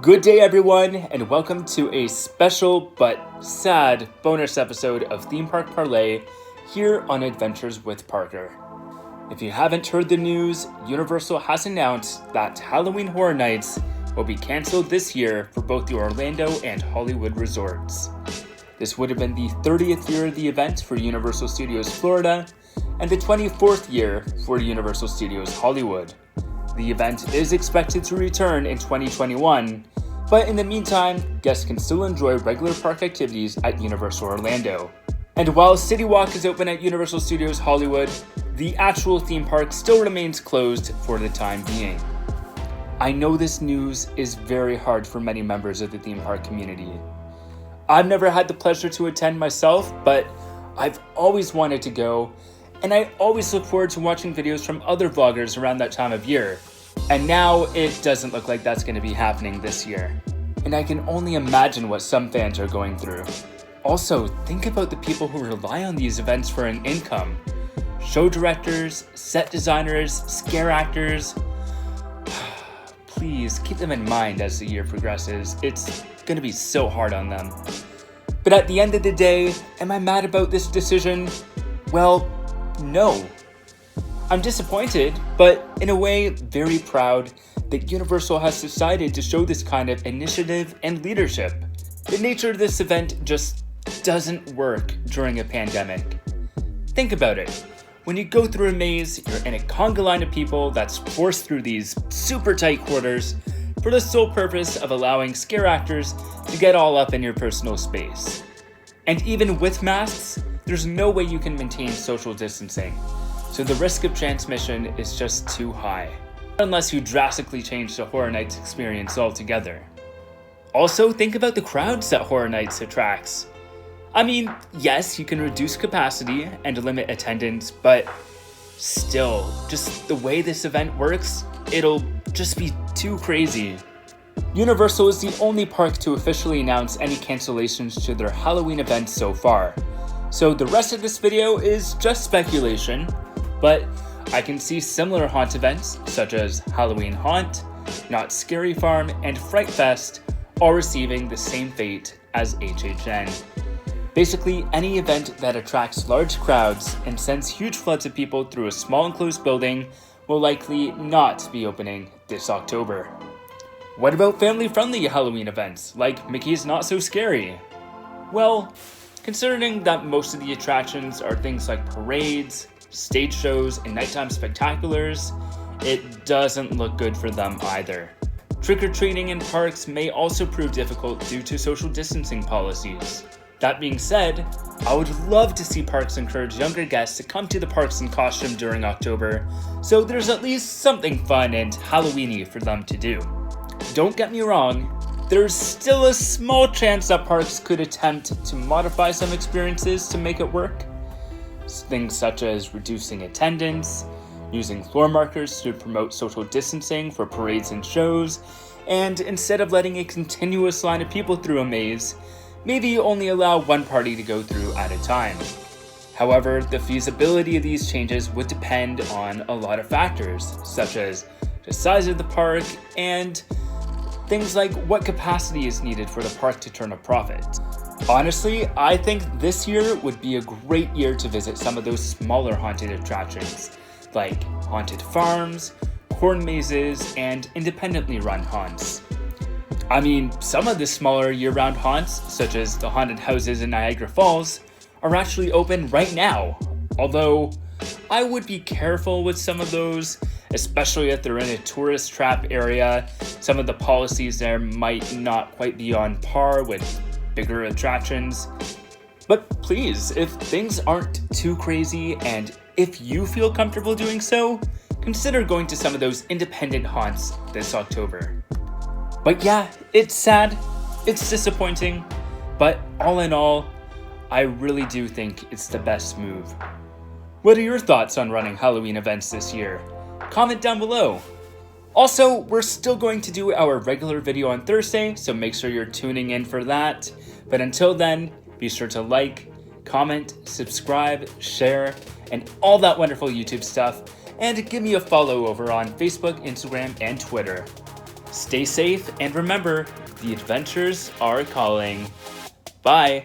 Good day, everyone, and welcome to a special but sad bonus episode of Theme Park Parlay here on Adventures with Parker. If you haven't heard the news, Universal has announced that Halloween Horror Nights will be canceled this year for both the Orlando and Hollywood resorts. This would have been the 30th year of the event for Universal Studios Florida and the 24th year for Universal Studios Hollywood. The event is expected to return in 2021, but in the meantime, guests can still enjoy regular park activities at Universal Orlando. And while City Walk is open at Universal Studios Hollywood, the actual theme park still remains closed for the time being. I know this news is very hard for many members of the theme park community. I've never had the pleasure to attend myself, but I've always wanted to go, and I always look forward to watching videos from other vloggers around that time of year. And now it doesn't look like that's going to be happening this year. And I can only imagine what some fans are going through. Also, think about the people who rely on these events for an income. Show directors, set designers, scare actors. Please keep them in mind as the year progresses. It's going to be so hard on them. But at the end of the day, am I mad about this decision? Well, no. I'm disappointed, but in a way, very proud that Universal has decided to show this kind of initiative and leadership. The nature of this event just doesn't work during a pandemic. Think about it. When you go through a maze, you're in a conga line of people that's forced through these super tight quarters for the sole purpose of allowing scare actors to get all up in your personal space. And even with masks, there's no way you can maintain social distancing. So the risk of transmission is just too high, unless you drastically change the Horror Nights experience altogether. Also, think about the crowds that Horror Nights attracts. I mean, yes, you can reduce capacity and limit attendance, but still, just the way this event works, it'll just be too crazy. Universal is the only park to officially announce any cancellations to their Halloween events so far. So the rest of this video is just speculation, but I can see similar haunt events such as Halloween Haunt, Knott Scary Farm, and Fright Fest all receiving the same fate as HHN. Basically, any event that attracts large crowds and sends huge floods of people through a small enclosed building will likely not be opening this October. What about family-friendly Halloween events like Mickey's Not So Scary? Well, considering that most of the attractions are things like parades, stage shows, and nighttime spectaculars, it doesn't look good for them either. Trick-or-treating in parks may also prove difficult due to social distancing policies. That being said, I would love to see parks encourage younger guests to come to the parks in costume during October, so there's at least something fun and Halloween-y for them to do. Don't get me wrong, there's still a small chance that parks could attempt to modify some experiences to make it work. Things such as reducing attendance, using floor markers to promote social distancing for parades and shows, and instead of letting a continuous line of people through a maze, maybe only allow one party to go through at a time. However, the feasibility of these changes would depend on a lot of factors, such as the size of the park and things like what capacity is needed for the park to turn a profit. Honestly, I think this year would be a great year to visit some of those smaller haunted attractions, like haunted farms, corn mazes, and independently run haunts. I mean, some of the smaller year-round haunts, such as the haunted houses in Niagara Falls, are actually open right now, although I would be careful with some of those, especially if they're in a tourist trap area. Some of the policies there might not quite be on par with bigger attractions. But please, if things aren't too crazy and if you feel comfortable doing so, consider going to some of those independent haunts this October. But yeah, it's sad, it's disappointing, but all in all, I really do think it's the best move. What are your thoughts on running Halloween events this year? Comment down below. Also, we're still going to do our regular video on Thursday, so make sure you're tuning in for that. But until then, be sure to like, comment, subscribe, share, and all that wonderful YouTube stuff, and give me a follow over on Facebook, Instagram, and Twitter. Stay safe, and remember, the adventures are calling. Bye!